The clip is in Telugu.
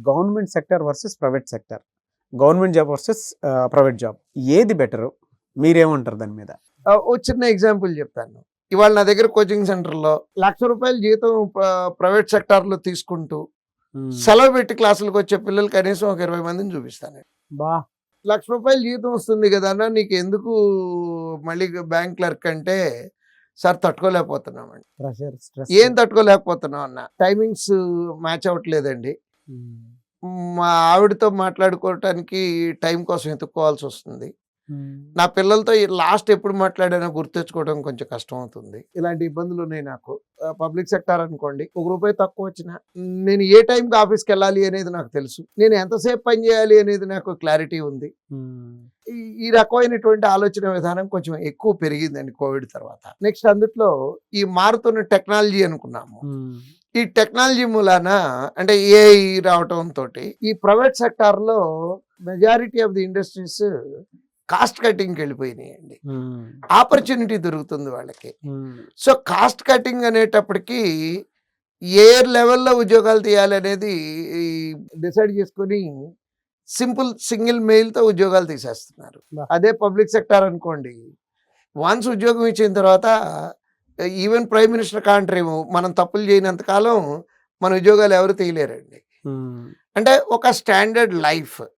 Government sector versus private sector, government job versus private job, ఏది బెటరు? మీరేమంటారు దాని మీద? ఓ చిన్న ఎగ్జాంపుల్ చెప్తాను. ఇవాళ నా దగ్గర కోచింగ్ సెంటర్‌లో ₹1,00,000 జీతం ప్రైవేట్ సెక్టార్‌లో తీసుకుంటూ సెలవు పెట్టి క్లాసులకొచ్చే పిల్లలు కనీసం ఒక 20 మందిని చూపిస్తాను. బా! ₹1,00,000 జీతం వస్తుంది కదా అన్న, నీకెందుకు మళ్ళీ బ్యాంక్ క్లర్క్ అంటే, సార్ తట్టుకోలేకపోతున్నామండి. Pressure, stress. ఏం తట్టుకోలేకపోతున్నాం అన్న, టైమింగ్స్ మ్యాచ్ అవ్వట్లేదండి. మా ఆవిడతో మాట్లాడుకోవటానికి టైం కోసం ఎతుక్కోవాల్సి వస్తుంది. నా పిల్లలతో లాస్ట్ ఎప్పుడు మాట్లాడానో గుర్తెచ్చుకోవడం కొంచెం కష్టం అవుతుంది. ఇలాంటి ఇబ్బందులు ఉన్నాయి నాకు. పబ్లిక్ సెక్టార్ అనుకోండి, ₹1 తక్కువ వచ్చినా నేను ఏ టైంకి ఆఫీస్కి వెళ్ళాలి అనేది నాకు తెలుసు. నేను ఎంతసేపు పని చేయాలి అనేది నాకు క్లారిటీ ఉంది. ఈ రకమైనటువంటి ఆలోచన విధానం కొంచెం ఎక్కువ పెరిగిందండి కోవిడ్ తర్వాత. నెక్స్ట్ అందుట్లో ఈ మారుతున్న టెక్నాలజీ అనుకున్నాము. ఈ టెక్నాలజీ మూలాన అంటే ఏఐ రావటం తోటి ఈ ప్రైవేట్ సెక్టార్లో majority of the industries cost కటింగ్కి వెళ్ళిపోయినాయండి. ఆపర్చునిటీ దొరుకుతుంది వాళ్ళకి. సో కాస్ట్ కటింగ్ అనేటప్పటికి ఏ లెవెల్లో ఉద్యోగాలు తీయాలి అనేది డిసైడ్ చేసుకొని సింగిల్ మెయిల్తో ఉద్యోగాలు తీసేస్తున్నారు. అదే పబ్లిక్ సెక్టార్ అనుకోండి, వన్స్ ఉద్యోగం ఇచ్చిన తర్వాత ఈవెన్ ప్రైమ్ మినిస్టర్ కాంట్రేమో మనం తప్పులు చేయనంత కాలం మన ఉద్యోగాలు ఎవరు తీయలేరండి. అంటే ఒక స్టాండర్డ్ లైఫ్